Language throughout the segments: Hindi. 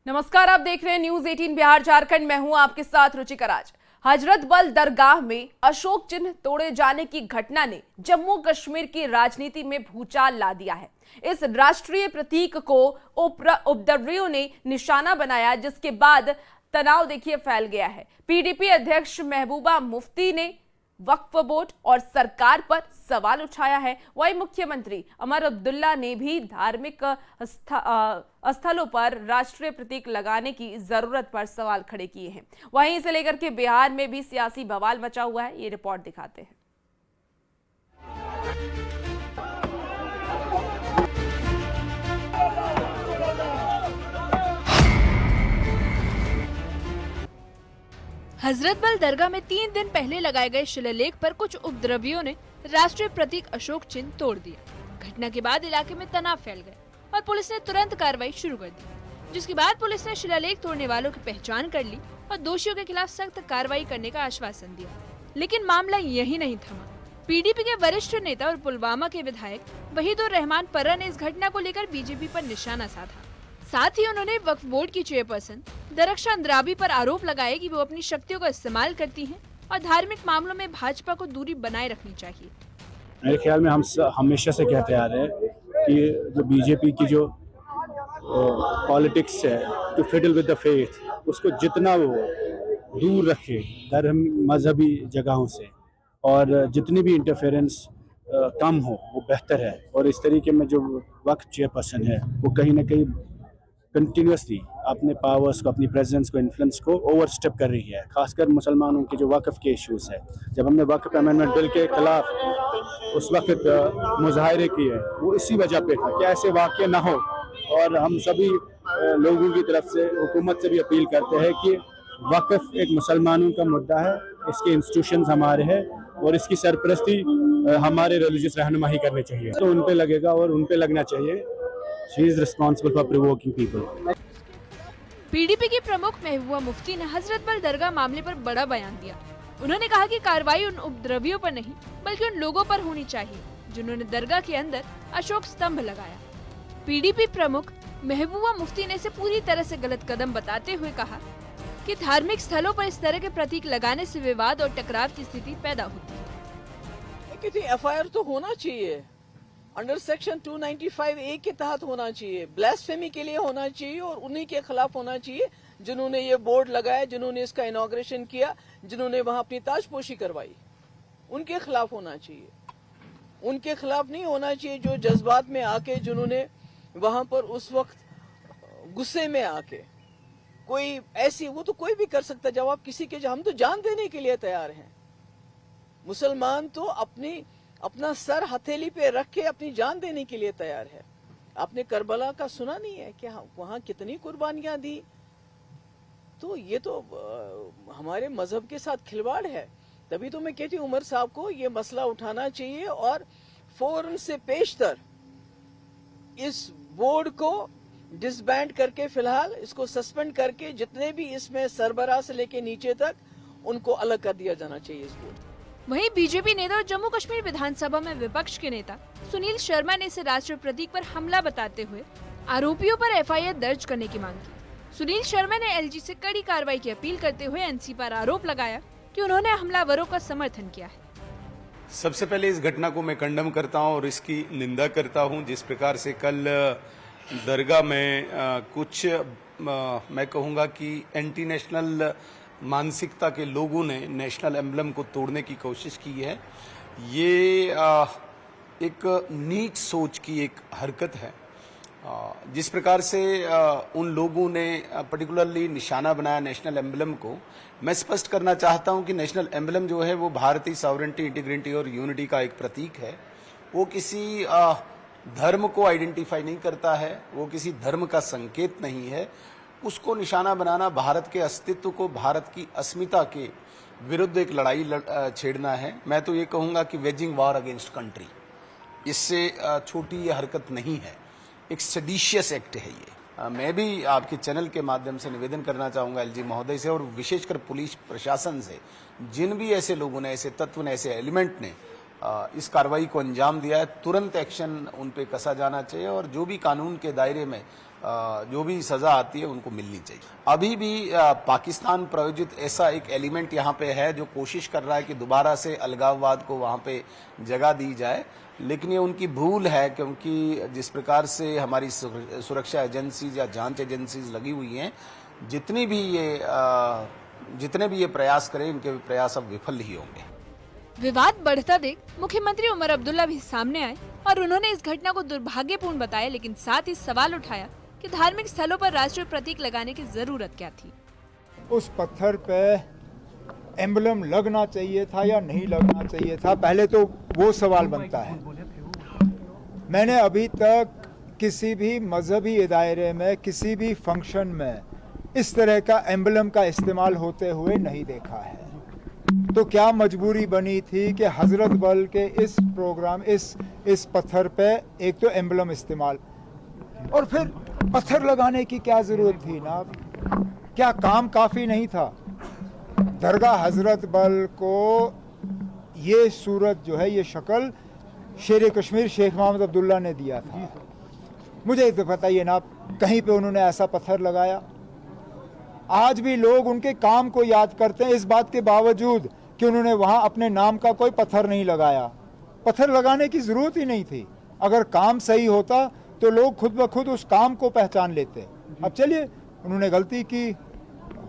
नमस्कार, आप देख रहे हैं न्यूज 18 बिहार झारखंड। मैं हूं आपके साथ रुचिका राज। हजरत बल दरगाह में अशोक चिन्ह तोड़े जाने की घटना ने जम्मू कश्मीर की राजनीति में भूचाल ला दिया है। इस राष्ट्रीय प्रतीक को उपद्रवियों ने निशाना बनाया, जिसके बाद तनाव देखिए फैल गया है। पीडीपी अध्यक्ष महबूबा मुफ्ती ने वक्फ बोर्ड और सरकार पर सवाल उठाया है। वहीं मुख्यमंत्री उमर अब्दुल्ला ने भी धार्मिक स्थलों पर राष्ट्रीय प्रतीक लगाने की जरूरत पर सवाल खड़े किए हैं। वहीं इसे लेकर के बिहार में भी सियासी बवाल मचा हुआ है। ये रिपोर्ट दिखाते हैं। हजरत बल दरगाह में 3 दिन पहले लगाए गए शिलालेख पर कुछ उपद्रवियों ने राष्ट्रीय प्रतीक अशोक चिन्ह तोड़ दिया। घटना के बाद इलाके में तनाव फैल गया और पुलिस ने तुरंत कार्रवाई शुरू कर दी, जिसके बाद पुलिस ने शिलालेख तोड़ने वालों की पहचान कर ली और दोषियों के खिलाफ सख्त कार्रवाई करने का आश्वासन दिया। लेकिन मामला यही नहीं थमा। पीडीपी के वरिष्ठ नेता और पुलवामा के विधायक वहीदुर रहमान पर्रा ने इस घटना को लेकर बीजेपी पर निशाना साधा। साथ ही उन्होंने वक्फ बोर्ड की चेयरपर्सन दरक्षा अंद्राबी पर आरोप लगाए कि वो अपनी शक्तियों का इस्तेमाल करती हैं और धार्मिक मामलों में भाजपा को दूरी बनाए रखनी चाहिए। मेरे ख्याल में हम हमेशा से कहते आ रहे हैं कि जो बीजेपी की जो पॉलिटिक्स है to fiddle with the faith, उसको जितना वो दूर रखे धर्म मजहबी जगहों से और जितनी भी इंटरफेरेंस कम हो वो बेहतर है। और इस तरीके में जो वक्फ चेयरपर्सन है वो कहीं ना कहीं कंटिन्यूसली अपने पावर्स को, अपनी प्रेजेंस को, इन्फ्लुएंस को ओवर स्टेप कर रही है, खासकर मुसलमानों के जो वक्फ के इश्यूज है। जब हमने वक्फ अमेंडमेंट बिल के खिलाफ उस वक्त मुजाहरे किए, वो इसी वजह पे था कि ऐसे वाक़ये ना हो। और हम सभी लोगों की तरफ से हुकूमत से भी अपील करते हैं कि वक्फ एक मुसलमानों का मुद्दा है, इसके इंस्टीट्यूशंस हमारे हैं और इसकी सरपरस्ती हमारे रिलीजियस रहनुमा ही करनी चाहिए। तो उन पे लगेगा और उन पे लगना चाहिए। She is responsible for provoking people. PDP की प्रमुख महबूबा मुफ्ती ने हजरत बल दरगाह मामले पर बड़ा बयान दिया। उन्होंने कहा कि कार्रवाई उन उपद्रवियों पर नहीं बल्कि उन लोगों पर होनी चाहिए जिन्होंने दरगाह के अंदर अशोक स्तंभ लगाया। पीडीपी प्रमुख महबूबा मुफ्ती ने इसे पूरी तरह से गलत कदम बताते हुए कहा कि धार्मिक स्थलों पर इस तरह के प्रतीक लगाने से विवाद और टकराव की स्थिति पैदा होती है। एफआईआर तो होना चाहिए, अंडर सेक्शन 295A के तहत होना चाहिए, ब्लास्फेमी के लिए होना चाहिए और उन्हीं के खिलाफ होना चाहिए जिन्होंने ये बोर्ड लगाया, जिन्होंने इसका इनॉग्रेशन किया, जिन्होंने वहां अपनी ताजपोशी करवाई, उनके खिलाफ होना चाहिए। उनके खिलाफ नहीं होना चाहिए जो जज्बात में आके, जिन्होंने वहां पर उस वक्त गुस्से में आके कोई ऐसी, वो तो कोई भी कर सकता है। जब आप किसी के, हम तो जान देने के लिए तैयार हैं। मुसलमान तो अपना सर हथेली पे रख के अपनी जान देने के लिए तैयार है। आपने करबला का सुना नहीं है कि वहां कितनी कुर्बानियां दी? तो ये तो हमारे मजहब के साथ खिलवाड़ है। तभी तो मैं कहती हूँ उमर साहब को ये मसला उठाना चाहिए और फौरन से पेशतर इस बोर्ड को डिसबैंड करके, फिलहाल इसको सस्पेंड करके, जितने भी इसमें सरबराह से लेके नीचे तक उनको अलग कर दिया जाना चाहिए इस बोर्ड। वहीं बीजेपी नेता और जम्मू कश्मीर विधानसभा में विपक्ष के नेता सुनील शर्मा ने इसे राष्ट्रीय प्रतीक पर हमला बताते हुए आरोपियों पर एफआईआर दर्ज करने की मांग की। सुनील शर्मा ने एलजी से कड़ी कार्रवाई की अपील करते हुए एनसी पर आरोप लगाया कि उन्होंने हमलावरों का समर्थन किया है। सबसे पहले इस घटना को मैं कंडम करता हूं और इसकी निंदा करता हूं। जिस प्रकार से कल दरगाह में कुछ मैं कहूँगा कि एंटी नेशनल मानसिकता के लोगों ने नेशनल एम्बलम को तोड़ने की कोशिश की है, ये एक नीच सोच की एक हरकत है। जिस प्रकार से उन लोगों ने पर्टिकुलरली निशाना बनाया नेशनल एम्बलम को, मैं स्पष्ट करना चाहता हूं कि नेशनल एम्बलम जो है वो भारतीय सॉवरेंटी, इंटीग्रिटी और यूनिटी का एक प्रतीक है। वो किसी धर्म को आइडेंटिफाई नहीं करता है, वो किसी धर्म का संकेत नहीं है। उसको निशाना बनाना भारत के अस्तित्व को, भारत की अस्मिता के विरुद्ध एक लड़ाई छेड़ना है। मैं तो ये कहूँगा कि वेजिंग वार अगेंस्ट कंट्री, इससे छोटी ये हरकत नहीं है, एक सेडिशियस एक्ट है ये। मैं भी आपके चैनल के माध्यम से निवेदन करना चाहूँगा एलजी महोदय से और विशेषकर पुलिस प्रशासन से, जिन भी ऐसे लोगों ने, ऐसे तत्व ने, ऐसे एलिमेंट ने इस कार्रवाई को अंजाम दिया है, तुरंत एक्शन उन पे कसा जाना चाहिए और जो भी कानून के दायरे में जो भी सजा आती है उनको मिलनी चाहिए। अभी भी पाकिस्तान प्रायोजित ऐसा एक एलिमेंट यहाँ पे है जो कोशिश कर रहा है कि दोबारा से अलगाववाद को वहाँ पे जगह दी जाए, लेकिन ये उनकी भूल है, क्योंकि जिस प्रकार से हमारी सुरक्षा एजेंसीज या जांच एजेंसीज लगी हुई हैं, जितने भी ये प्रयास करें, इनके प्रयास अब विफल ही होंगे। विवाद बढ़ता देख मुख्यमंत्री उमर अब्दुल्ला भी सामने आए और उन्होंने इस घटना को दुर्भाग्यपूर्ण बताया, लेकिन साथ ही सवाल उठाया कि धार्मिक स्थलों पर राष्ट्रीय प्रतीक लगाने की जरूरत क्या थी। उस पत्थर पे एम्बलम लगना चाहिए था या नहीं लगना चाहिए था, पहले तो वो सवाल बनता है। मैंने अभी तक किसी भी मजहबी दायरे में, किसी भी फंक्शन में इस तरह का एम्बलम का इस्तेमाल होते हुए नहीं देखा है। तो क्या मजबूरी बनी थी कि हजरत बल के इस प्रोग्राम, इस पत्थर पे एक तो एम्बलम इस्तेमाल, और फिर पत्थर लगाने की क्या जरूरत थी ना? क्या काम काफी नहीं था? दरगाह हजरत बल को ये सूरत जो है, ये शक्ल शेर कश्मीर शेख मोहम्मद अब्दुल्ला ने दिया था। मुझे तो बताइए ना, कहीं पे उन्होंने ऐसा पत्थर लगाया? आज भी लोग उनके काम को याद करते हैं, इस बात के बावजूद कि उन्होंने वहां अपने नाम का कोई पत्थर नहीं लगाया। पत्थर लगाने की जरूरत ही नहीं थी। अगर काम सही होता तो लोग खुद ब खुद उस काम को पहचान लेते। अब चलिए, उन्होंने गलती की,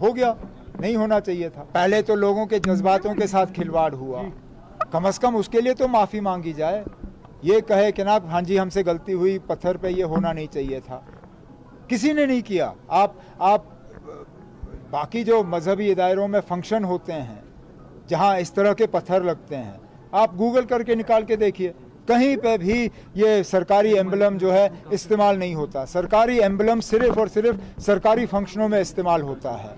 हो गया, नहीं होना चाहिए था। पहले तो लोगों के जज्बातों के साथ खिलवाड़ हुआ, कम से कम उसके लिए तो माफी मांगी जाए। ये कहे कि ना हाँ जी हमसे गलती हुई, पत्थर पे ये होना नहीं चाहिए था, किसी ने नहीं किया। आप बाकी जो मजहबी दायरों में फंक्शन होते हैं जहां इस तरह के पत्थर लगते हैं, आप गूगल करके निकाल के देखिए, कहीं पे भी ये सरकारी एम्बलम जो है इस्तेमाल नहीं होता। सरकारी एम्बलम सिर्फ और सिर्फ सरकारी फंक्शनों में इस्तेमाल होता है।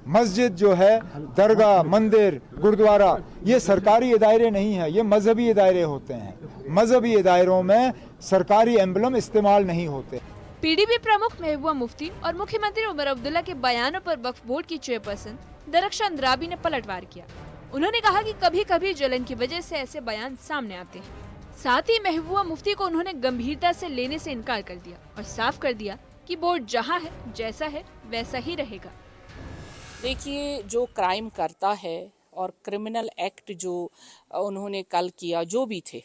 मस्जिद जो है, दरगाह, मंदिर, गुरुद्वारा, ये सरकारी दायरे नहीं है, ये मजहबी दायरे होते हैं। मजहबी दायरों में सरकारी एम्बलम इस्तेमाल नहीं होते। पीडीपी प्रमुख महबूबा मुफ्ती और मुख्यमंत्री उमर अब्दुल्ला के बयानों पर वक्फ बोर्ड की चेयरपर्सन दरख्शां अंद्राबी ने पलटवार किया। उन्होंने कहा कि कभी कभी जलन की वजह से ऐसे बयान सामने आते हैं। साथ ही महबूबा मुफ्ती को उन्होंने गंभीरता से लेने से इनकार कर दिया और साफ कर दिया कि बोर्ड जहां है, जैसा है, वैसा ही रहेगा। देखिए, जो क्राइम करता है और क्रिमिनल एक्ट जो उन्होंने कल किया, जो भी थे,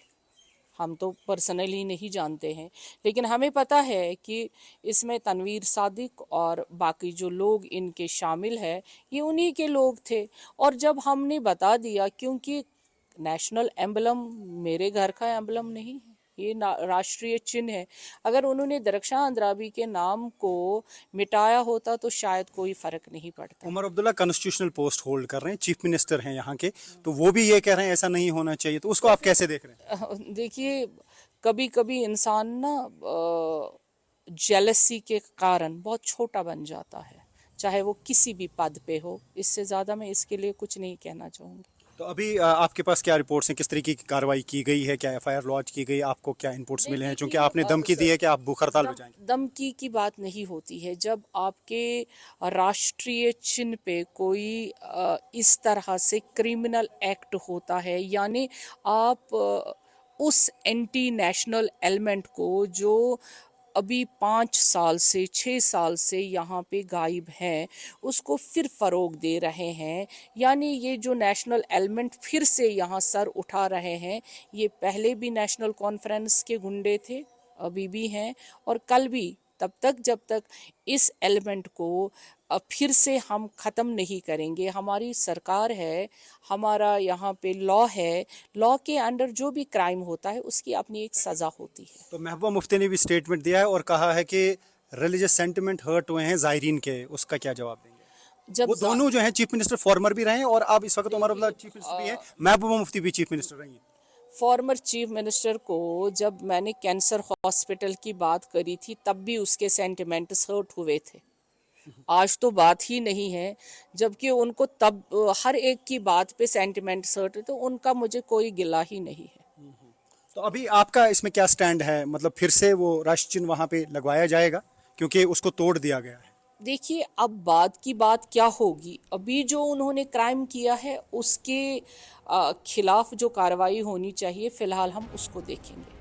हम तो पर्सनली नहीं जानते हैं, लेकिन हमें पता है कि इसमें तनवीर सादिक और बाकी जो लोग इनके शामिल है, ये उन्हीं के लोग थे। और जब हमने बता दिया, क्योंकि नेशनल एम्बलम मेरे घर का एम्बलम नहीं है, ये राष्ट्रीय चिन्ह है। अगर उन्होंने दरख्शां अंद्राबी के नाम को मिटाया होता तो शायद कोई फर्क नहीं पड़ता। Omar Abdullah constitutional post hold कर रहे हैं, चीफ मिनिस्टर हैं यहाँ के, तो वो भी ये कह रहे हैं ऐसा नहीं होना चाहिए, तो उसको आप कैसे देख रहे हैं? देखिए, कभी कभी इंसान ना जेलसी के कारण बहुत छोटा बन जाता है, चाहे वो किसी भी पद पे हो। इससे ज़्यादा मैं इसके लिए कुछ नहीं कहना चाहूँगी। तो अभी आपके पास क्या रिपोर्ट्स हैं, किस तरीके की कार्रवाई की गई है, क्या एफआईआर लॉन्च की गई, आपको क्या इनपुट्स मिले हैं? क्योंकि आपने धमकी दी है कि आप भूख हड़ताल पे जाएंगे। धमकी की बात नहीं होती है। जब आपके राष्ट्रीय चिन्ह पे कोई इस तरह से क्रिमिनल एक्ट होता है, यानी आप उस एंटी नेशनल एलिमेंट को जो अभी 5 साल से 6 साल से यहाँ पे गायब हैं, उसको फिर फ़रोग दे रहे हैं। यानी ये जो नेशनल एलिमेंट फिर से यहाँ सर उठा रहे हैं, ये पहले भी नेशनल कॉन्फ्रेंस के गुंडे थे, अभी भी हैं और कल भी, तब तक जब तक इस एलिमेंट को फिर से हम ख़त्म नहीं करेंगे। हमारी सरकार है, हमारा यहाँ पे लॉ है, लॉ के अंडर जो भी क्राइम होता है उसकी अपनी एक सज़ा होती है। तो महबूबा मुफ्ती ने भी स्टेटमेंट दिया है और कहा है कि रिलीजियस सेंटिमेंट हर्ट हुए हैं ज़ायरीन के, उसका क्या जवाब देंगे? जब वो दोनों जो हैं चीफ मिनिस्टर फॉर्मर भी रहे हैं और अब इस वक्त उमर अब्दुल्ला चीफ मिनिस्टर भी हैं, महबूबा मुफ्ती भी चीफ मिनिस्टर रही हैं। फॉर्मर चीफ मिनिस्टर को जब मैंने कैंसर हॉस्पिटल की बात करी थी, तब भी उसके सेंटिमेंट्स हर्ट हुए थे। आज तो बात ही नहीं है, जबकि उनको तब हर एक की बात पे सेंटिमेंट्स हर्ट, तो उनका मुझे कोई गिला ही नहीं है। तो अभी आपका इसमें क्या स्टैंड है? मतलब फिर से वो राष्ट्रीय चिन्ह वहाँ पे लगवाया जाएगा क्योंकि उसको तोड़ दिया गया है? देखिए, अब बात की बात क्या होगी, अभी जो उन्होंने क्राइम किया है उसके खिलाफ जो कार्रवाई होनी चाहिए, फिलहाल हम उसको देखेंगे।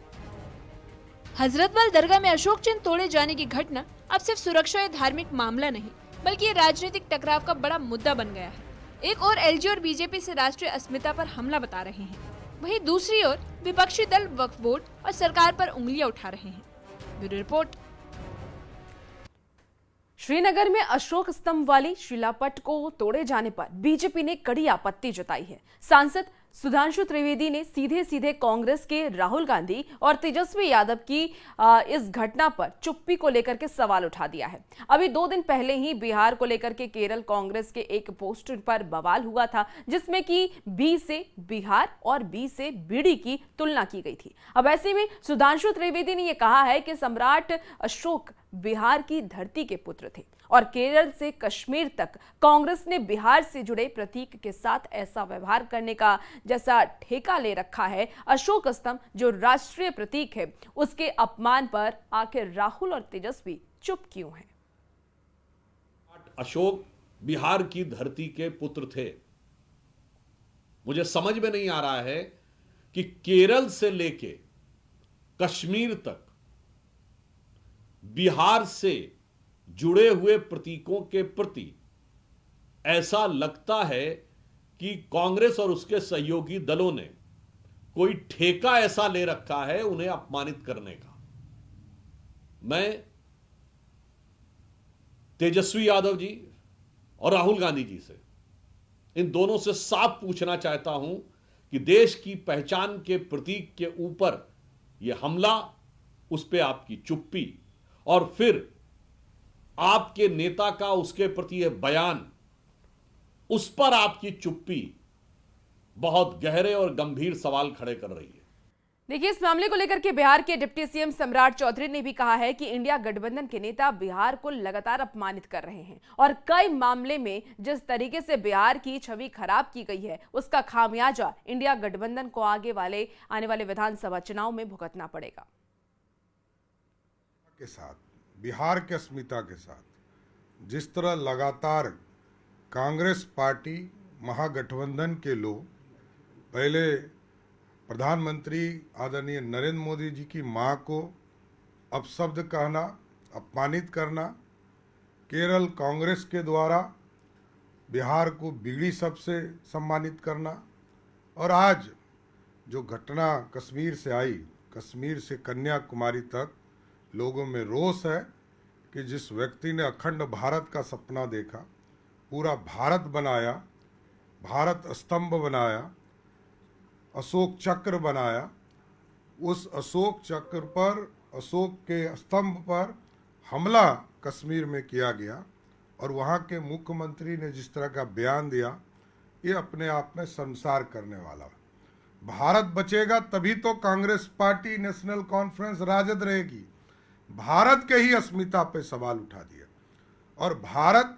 हजरतबल दरगाह में अशोक चिन्ह तोड़े जाने की घटना अब सिर्फ सुरक्षा या धार्मिक मामला नहीं, बल्कि ये राजनीतिक टकराव का बड़ा मुद्दा बन गया है। एक और एलजी और बीजेपी से राष्ट्रीय अस्मिता पर हमला बता रहे हैं, वहीं दूसरी ओर विपक्षी दल वक्फ बोर्ड और सरकार पर उंगलियां उठा रहे हैं। Bureau report. श्रीनगर में अशोक स्तंभ वाली शिलापट को तोड़े जाने पर बीजेपी ने कड़ी आपत्ति जताई है। सांसद सुधांशु त्रिवेदी ने सीधे सीधे कांग्रेस के राहुल गांधी और तेजस्वी यादव की इस घटना पर चुप्पी को लेकर के सवाल उठा दिया है। अभी 2 दिन पहले ही बिहार को लेकर के केरल कांग्रेस के एक पोस्टर पर बवाल हुआ था, जिसमें कि बी से बिहार और बी से बीड़ी की तुलना की गई थी। अब ऐसे में सुधांशु त्रिवेदी ने यह कहा है कि सम्राट अशोक बिहार की धरती के पुत्र थे और केरल से कश्मीर तक कांग्रेस ने बिहार से जुड़े प्रतीक के साथ ऐसा व्यवहार करने का जैसा ठेका ले रखा है। अशोक स्तंभ जो राष्ट्रीय प्रतीक है, उसके अपमान पर आखिर राहुल और तेजस्वी चुप क्यों हैं? अशोक बिहार की धरती के पुत्र थे। मुझे समझ में नहीं आ रहा है कि केरल से लेके कश्मीर तक बिहार से जुड़े हुए प्रतीकों के प्रति ऐसा लगता है कि कांग्रेस और उसके सहयोगी दलों ने कोई ठेका ऐसा ले रखा है उन्हें अपमानित करने का। मैं तेजस्वी यादव जी और राहुल गांधी जी से, इन दोनों से साफ पूछना चाहता हूं कि देश की पहचान के प्रतीक के ऊपर यह हमला, उस पर आपकी चुप्पी और फिर आपके नेता का उसके प्रति यह बयान, उस पर आपकी चुप्पी बहुत गहरे और गंभीर सवाल खड़े कर रही है। देखिए, इस मामले को लेकर के बिहार के डिप्टी सीएम सम्राट चौधरी ने भी कहा है कि इंडिया गठबंधन के नेता बिहार को लगातार अपमानित कर रहे हैं और कई मामले में जिस तरीके से बिहार की छवि खराब की गई है, उसका खामियाजा इंडिया गठबंधन को आने वाले विधानसभा चुनाव में भुगतना पड़ेगा। के साथ, बिहार के अस्मिता के साथ जिस तरह लगातार कांग्रेस पार्टी महागठबंधन के लोग, पहले प्रधानमंत्री आदरणीय नरेंद्र मोदी जी की मां को अपशब्द कहना, अपमानित करना, केरल कांग्रेस के द्वारा बिहार को बीड़ी शब्द से सम्मानित करना, और आज जो घटना कश्मीर से आई, कश्मीर से कन्याकुमारी तक लोगों में रोष है कि जिस व्यक्ति ने अखंड भारत का सपना देखा, पूरा भारत बनाया, भारत स्तंभ बनाया, अशोक चक्र बनाया, उस अशोक चक्र पर, अशोक के स्तंभ पर हमला कश्मीर में किया गया और वहाँ के मुख्यमंत्री ने जिस तरह का बयान दिया, ये अपने आप में शर्मसार करने वाला है। भारत बचेगा तभी तो कांग्रेस पार्टी, नेशनल कॉन्फ्रेंस राजद रहेगी। भारत के ही अस्मिता पे सवाल उठा दिया, और भारत,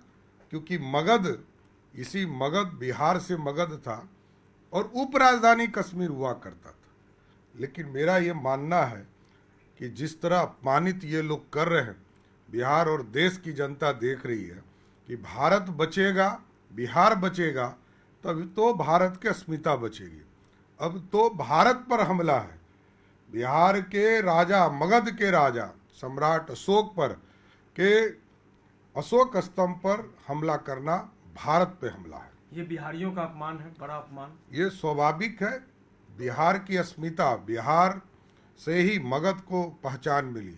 क्योंकि मगध, इसी मगध, बिहार से मगध था और उपराजधानी कश्मीर हुआ करता था। लेकिन मेरा ये मानना है कि जिस तरह अपमानित ये लोग कर रहे हैं, बिहार और देश की जनता देख रही है कि भारत बचेगा, बिहार बचेगा, तभी तो भारत की अस्मिता बचेगी। अब तो भारत पर हमला है। बिहार के राजा, मगध के राजा सम्राट अशोक पर के अशोक स्तंभ पर हमला करना भारत पे हमला है। ये बिहारियों का अपमान है, बड़ा अपमान। ये स्वाभाविक है। बिहार की अस्मिता, बिहार से ही मगध को पहचान मिली।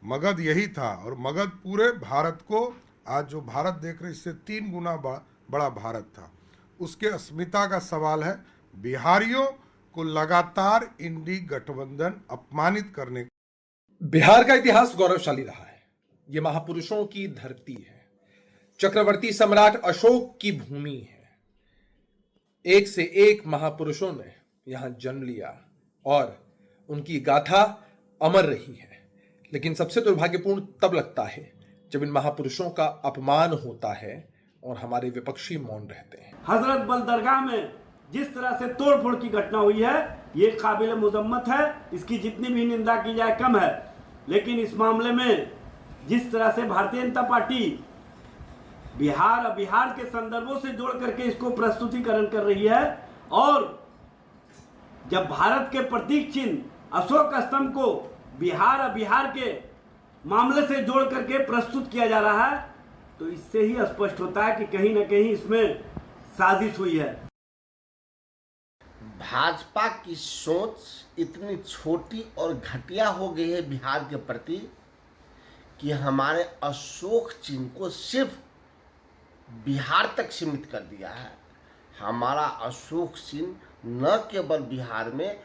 मगध यही था और मगध पूरे भारत को, आज जो भारत देख रहे, इससे 3 गुना बड़ा भारत था। उसके अस्मिता का सवाल है। बिहारियों को लगातार इंडी गठबंधन अपमानित करने। बिहार का इतिहास गौरवशाली रहा है। ये महापुरुषों की धरती है, चक्रवर्ती सम्राट अशोक की भूमि है। एक से एक महापुरुषों ने यहां जन्म लिया और उनकी गाथा अमर रही है। लेकिन सबसे दुर्भाग्यपूर्ण तब लगता है जब इन महापुरुषों का अपमान होता है और हमारे विपक्षी मौन रहते हैं। हजरत बल दरगाह में जिस तरह से तोड़फोड़ की घटना हुई है, ये काबिल मुजम्मत है। इसकी जितनी भी निंदा की जाए कम है। लेकिन इस मामले में जिस तरह से भारतीय जनता पार्टी बिहार के संदर्भों से जोड़ करके इसको प्रस्तुतिकरण कर रही है। और जब भारत के प्रतीक चिन्ह अशोक स्तंभ को बिहार के मामले से जोड़ करके प्रस्तुत किया जा रहा है, तो इससे ही स्पष्ट होता है कि कहीं ना कहीं इसमें साजिश हुई है। भाजपा की सोच इतनी छोटी और घटिया हो गई है बिहार के प्रति कि हमारे अशोक चिन्ह को सिर्फ बिहार तक सीमित कर दिया है। हमारा अशोक चिन्ह न केवल बिहार में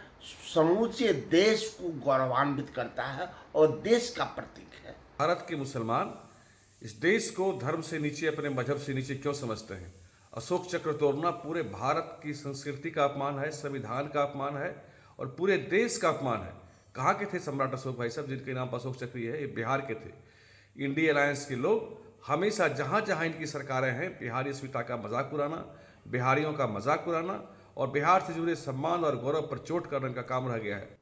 समूचे देश को गौरवान्वित करता है और देश का प्रतीक है। भारत के मुसलमान इस देश को धर्म से नीचे, अपने मजहब से नीचे क्यों समझते हैं? अशोक चक्र तोड़ना पूरे भारत की संस्कृति का अपमान है, संविधान का अपमान है और पूरे देश का अपमान है। कहाँ के थे सम्राट अशोक भाई साहब, जिनके नाम पर अशोक चक्र है? ये बिहार के थे। इंडिया अलायंस के लोग हमेशा जहाँ जहाँ इनकी सरकारें हैं, बिहारी अस्मिता का मजाक उड़ाना, बिहारियों का मजाक उड़ाना और बिहार से जुड़े सम्मान और गौरव पर चोट करने का काम रह गया है।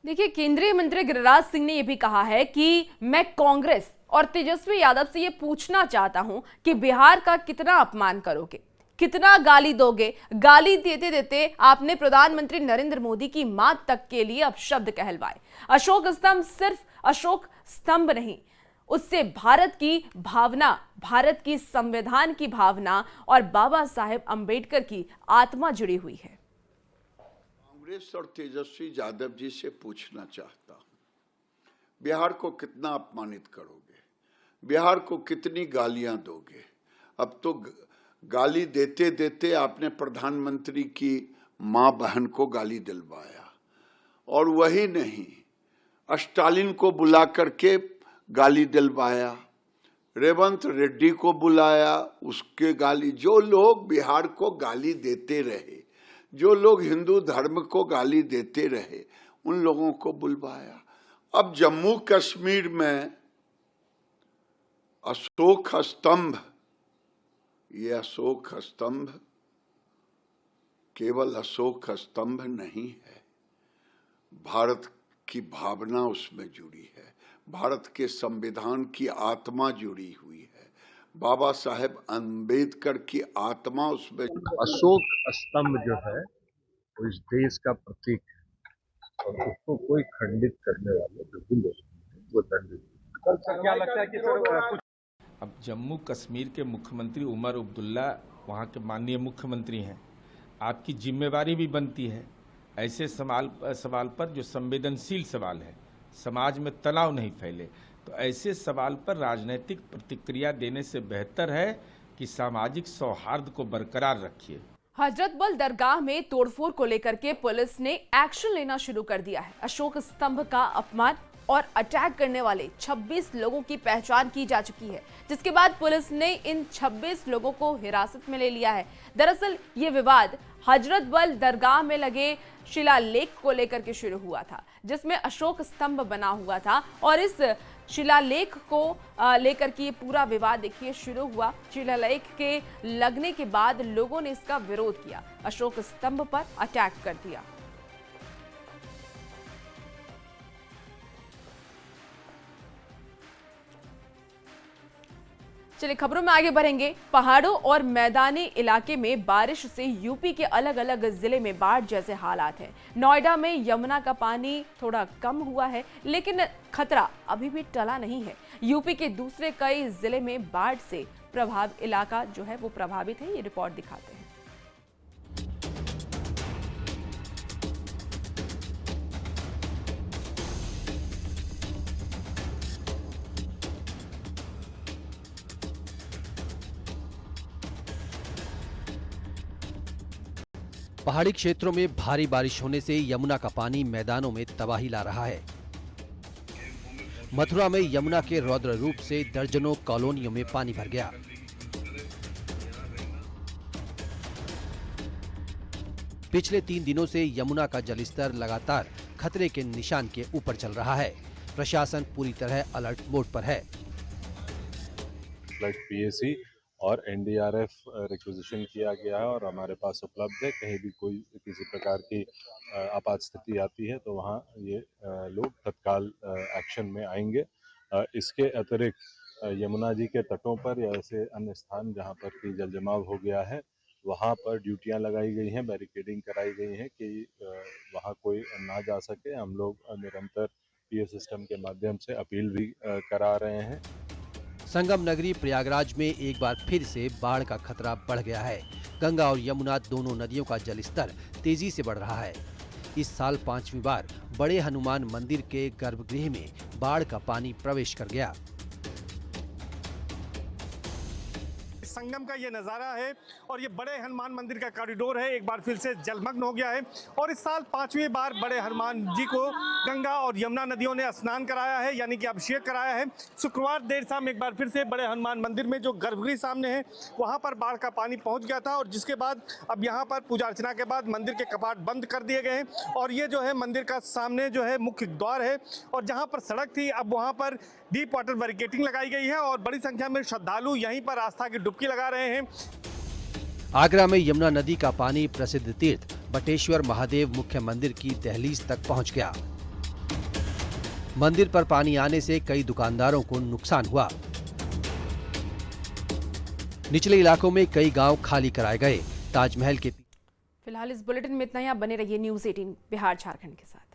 देखिए, केंद्रीय मंत्री गिरिराज सिंह ने यह भी कहा है कि मैं कांग्रेस और तेजस्वी यादव से यह पूछना चाहता हूं कि बिहार का कितना अपमान करोगे, कितना गाली दोगे। गाली देते देते आपने प्रधानमंत्री नरेंद्र मोदी की मां तक के लिए अपशब्द कहलवाए। अशोक स्तंभ सिर्फ अशोक स्तंभ नहीं, उससे भारत की भावना, भारत की संविधान की भावना और बाबा साहेब अंबेडकर की आत्मा जुड़ी हुई है। कांग्रेस और तेजस्वी यादव जी से पूछना चाहता हूं, बिहार को कितना अपमानित करोगे, बिहार को कितनी गालियां दोगे? अब तो गाली देते देते आपने प्रधानमंत्री की मां बहन को गाली दिलवाया, और वही नहीं, स्टालिन को बुला करके गाली दिलवाया, रेवंत रेड्डी को बुलाया, उसके गाली। जो लोग बिहार को गाली देते रहे, जो लोग हिंदू धर्म को गाली देते रहे, उन लोगों को बुलवाया। अब जम्मू कश्मीर में अशोक स्तंभ, ये अशोक स्तंभ केवल अशोक स्तंभ नहीं है, भारत की भावना उसमें जुड़ी है, भारत के संविधान की आत्मा जुड़ी हुई है, बाबा साहेब अंबेडकर की आत्मा उसमें। अशोक स्तंभ जो है वो इस देश का प्रतीक है और उसको कोई खंडित करने वाले बिल्कुल वो दंडित। क्या लगता है कि सर अब जम्मू कश्मीर के मुख्यमंत्री उमर अब्दुल्ला वहाँ के माननीय मुख्यमंत्री हैं, आपकी जिम्मेवारी भी बनती है ऐसे सवाल पर जो संवेदनशील सवाल है, समाज में तनाव नहीं फैले, तो ऐसे सवाल पर राजनीतिक प्रतिक्रिया देने से बेहतर है कि सामाजिक सौहार्द को बरकरार रखिए। हजरत बल दरगाह में तोड़फोड़ को लेकर के पुलिस ने एक्शन लेना शुरू कर दिया है। अशोक स्तंभ का अपमान और अटैक करने वाले 26 लोगों की पहचान की जा चुकी है, जिसके बाद पुलिस ने इन 26 लोगों को हिरासत में ले लिया है। दरअसल ये विवाद हजरत बल दरगाह में लगे शिलालेख को लेकर के शुरू हुआ था, जिसमें अशोक स्तंभ बना हुआ था और इस शिलालेख को लेकर के ये पूरा विवाद देखिए शुरू हुआ। शिलालेख के लगने के बाद लोगों ने इसका विरोध किया, अशोक स्तंभ पर अटैक कर दिया। चलिए खबरों में आगे बढ़ेंगे। पहाड़ों और मैदानी इलाके में बारिश से यूपी के अलग अलग जिले में बाढ़ जैसे हालात हैं। नोएडा में यमुना का पानी थोड़ा कम हुआ है, लेकिन खतरा अभी भी टला नहीं है। यूपी के दूसरे कई जिले में बाढ़ से प्रभावित इलाका जो है वो प्रभावित है। ये रिपोर्ट दिखाते हैं। पहाड़ी क्षेत्रों में भारी बारिश होने से यमुना का पानी मैदानों में तबाही ला रहा है। मथुरा में यमुना के रौद्र रूप से दर्जनों कॉलोनियों में पानी भर गया। पिछले 3 दिनों से यमुना का जलस्तर लगातार खतरे के निशान के ऊपर चल रहा है। प्रशासन पूरी तरह अलर्ट मोड पर है। पीएसी और एनडीआरएफ रिक्विजिशन किया गया है और हमारे पास उपलब्ध है। कहीं भी कोई किसी प्रकार की आपात स्थिति आती है तो वहाँ ये लोग तत्काल एक्शन में आएंगे। इसके अतिरिक्त यमुना जी के तटों पर या ऐसे अन्य स्थान जहाँ पर कि जल जमाव हो गया है वहाँ पर ड्यूटियाँ लगाई गई हैं, बैरिकेडिंग कराई गई है कि वहाँ कोई ना जा सके। हम लोग निरंतर पीओ सिस्टम के माध्यम से अपील भी करा रहे हैं। संगम नगरी प्रयागराज में एक बार फिर से बाढ़ का खतरा बढ़ गया है। गंगा और यमुना दोनों नदियों का जलस्तर तेजी से बढ़ रहा है। इस साल 5वीं बार बड़े हनुमान मंदिर के गर्भगृह में बाढ़ का पानी प्रवेश कर गया। संगम का ये नज़ारा है और ये बड़े हनुमान मंदिर का कॉरिडोर है, एक बार फिर से जलमग्न हो गया है। और इस साल 5वीं बार बड़े हनुमान जी को गंगा और यमुना नदियों ने स्नान कराया है, यानी कि अभिषेक कराया है। शुक्रवार देर शाम एक बार फिर से बड़े हनुमान मंदिर में जो गर्भगृह सामने है वहाँ पर बाढ़ का पानी पहुँच गया था और जिसके बाद अब यहाँ पर पूजा अर्चना के बाद मंदिर के कपाट बंद कर दिए गए हैं। और ये जो है मंदिर का सामने जो है मुख्य द्वार है और जहाँ पर सड़क थी अब वहाँ पर डीप वाटर बैरिकेडिंग लगाई गई है और बड़ी संख्या में श्रद्धालु यहीं पर आस्था की डुबकी लगा रहे हैं। आगरा में यमुना नदी का पानी प्रसिद्ध तीर्थ बटेश्वर महादेव मुख्य मंदिर की दहलीज तक पहुंच गया। मंदिर पर पानी आने से कई दुकानदारों को नुकसान हुआ। निचले इलाकों में कई गांव खाली कराए गए। ताजमहल के फिलहाल इस बुलेटिन में इतना ही। आप बने रहिए न्यूज़ 18 बिहार झारखंड के साथ।